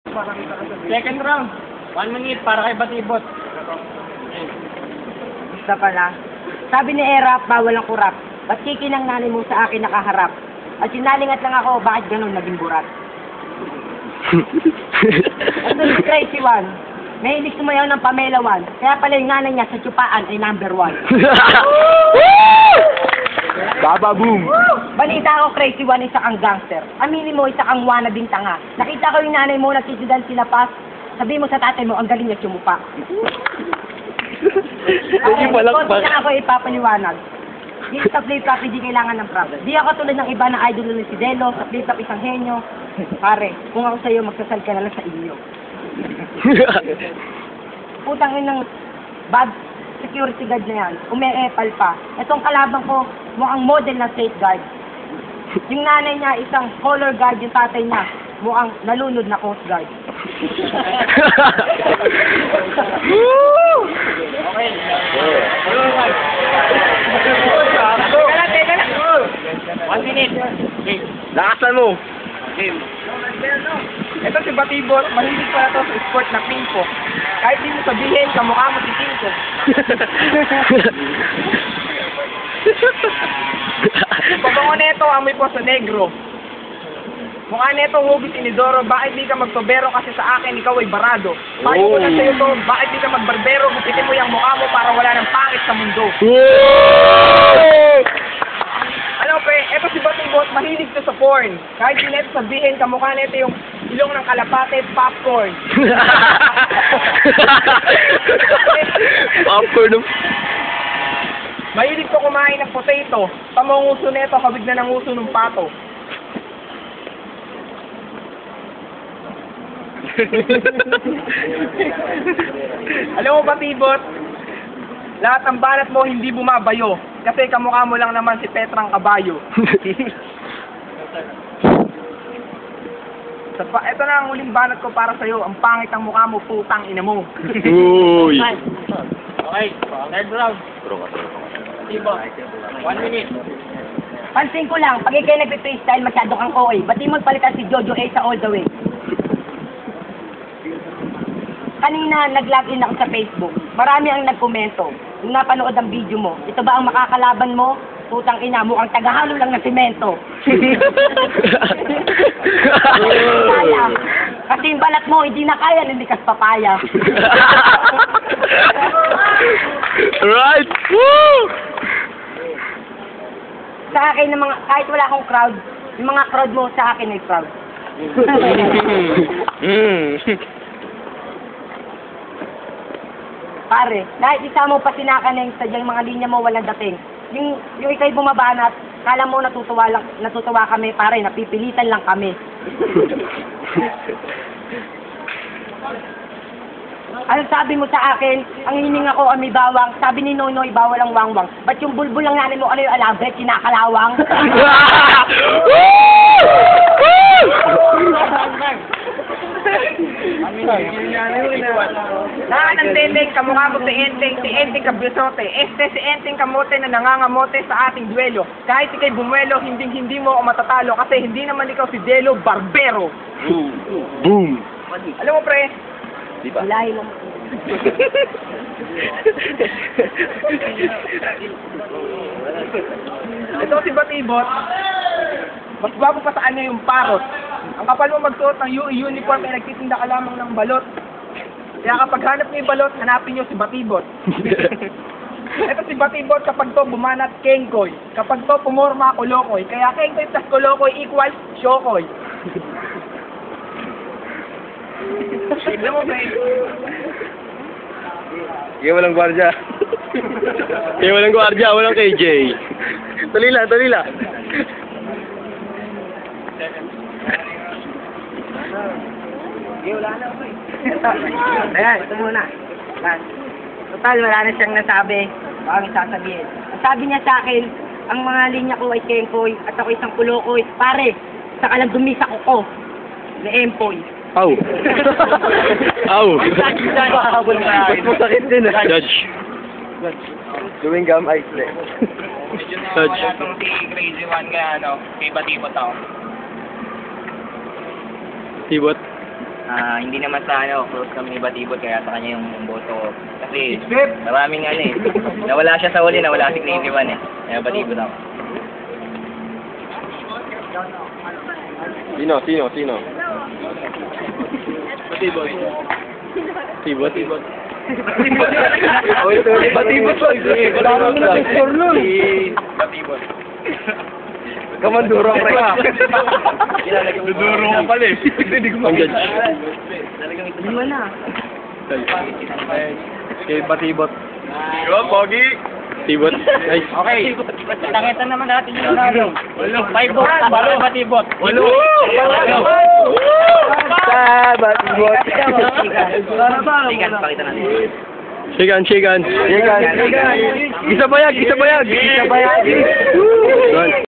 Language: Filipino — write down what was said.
Second round. 1 minute para kay Batibot. Basta pala. Sabi ni Erap, bawal ang kurap. Ba't kiki ng nanay mo sa akin nakaharap? At sinalingat lang ako, bakit ganun naging burat? Ito si Crazy One. Mahilig sumayaw ng Pamela One. Kaya pala yung nanay niya sa tsupaan ay number 1. Baba boom! Balita ko, Crazy One, isa kang gangster. Aminin mo, isa kang wanabing tanga. Nakita ko yung nanay mo, nagsisidan sila pas. Sabi mo sa tatay mo, ang galing niya sumupa. Okay, konti lang ako ipapaliwanag. Dito sa flip-flop, hindi kailangan ng prop. Di ako tulad ng iba na idol ni si Delo, sa flip-flop isang henyo. Pare, kung ako sa'yo, magsasal ka na lang sa inyo. Putang inang bad security guard na yan, umeepal pa. Itong kalaban ko, mukhang model na safeguard. Yung nanay niya, isang color guard, yung tatay niya, mukhang nalunod na coast guard. Okay. Teka lang. 1 minute. Game. Lakasan mo! Game. Ito si Batibot, mahilig pala to sa sport na ping-pong. Kahit di mo sabihin, kamukha mo si ping-pong. Pabango neto, amoy po sa negro. Mukha neto, hubis inidoro, bakit di ka magtobero kasi sa akin, ikaw ay barado. Payo ko na sa'yo to, bakit di ka magbarbero, gupitin mo yung mukha mo para wala ng pangit sa mundo. Ano pre, eto si Batibot, mahilig to sa porn. Kahit di neto sabihin, kamukha neto yung ilong ng kalapate, popcorn. Popcorn ng... Mahilig to kumain ng potato. Tamang uso neto, hawig na ng uso ng pato. Alam mo Batibot, lahat ng banat mo hindi bumabayo. Kasi kamukha mo lang naman si Petrang Kabayo. Ito na ang huling banat ko para sa'yo. Ang pangit ang mukha mo, putang ina mo. Uy! Okay, third round. Batibot, 1 minute. Pansin ko lang, pag ikay nagpe-freestyle, masyado kang OA. Ba't di mo palitan si Jojo A sa all the way? Kanina, nag-login ako sa Facebook. Marami ang nagkomento. Nung napanood ang video mo, ito ba ang makakalaban mo? Putang ina, mukhang tagahalo lang ng semento. Kaya. Kasi yung balat mo, hindi na kaya, hindi kas papaya. Right! Woo! Sa akin, ng mga, kahit wala akong crowd, yung mga crowd mo sa akin ay crowd. Pare, kahit isa mo pa sinakaneng sa diyang mga linya mo walang dating. Yung ikay bumabanat, kala mo natutuwa kami, pare, napipilitan lang kami. Ano sabi mo sa akin? Ang hininga ko may bawang. Sabi ni Nonoy, bawal ang wangwang. Ba't yung bulbul lang nanin mo, ano yung alabret, kinakalawang? Nakakantendeng, kamukha mo si Enteng Kabrisote. Si Enteng kamote na nangangamote sa ating duelo. Kahit ikay bumuelo, hindi mo ako matatalo kasi hindi naman ikaw si Delo Barbero. Boom! Alam mo pre, Di ba? Ilahi lang. ito si Batibot, mas bago pa sa kanya yung parot. Ang kapal mo magsuot ng uniform ay nagtitinda ka lamang ng balot. Kaya kapag hanap niyo yung balot, hanapin niyo si Batibot. Ito si Batibot, kapag to bumanat, Kengkoy. Kapag to pumorma, Kulokoy. Kaya Kengkoy plus Kulokoy equals Shokoy. Alam mo ba Kaya walang gwardiya. Kaya walang gwardiya, walang KJ. Talila, talila. wala na ako Ayan, ito muna. Ayan. Total, wala na siyang nasabi. Baka sasabihin. Ang sabi niya sa akin, ang mga linya ko ay Kengkoy at ako isang Kulokoy. Pare, sa kalang dumisa ko na Empoy. Au. Au. Mas masakit din ah. Judge. Chewing gum ice cream. Judge. Wala itong si Crazy One kaya kay Batibot ako. Tibot. Hindi naman sa close kami ni Batibot, kaya sa kanya yung boto ko. Kasi Sip! maraming nawala siya sa huli, nawala si Navy Man eh. Kaya Batibot ako. Sino? Batibot. Batibot. Kamandurong pre. Dudurong ka pala eh. Hindi ko mag-judge. Lima na. Kay Batibot. Yo, Pogi! Batibot. Nice. Okay, nakita naman natin yung nanalo. 5 votes, balo Batibot. 8. Sa Batibot. Sigan, pakita natin. Shigan. Isa bayag.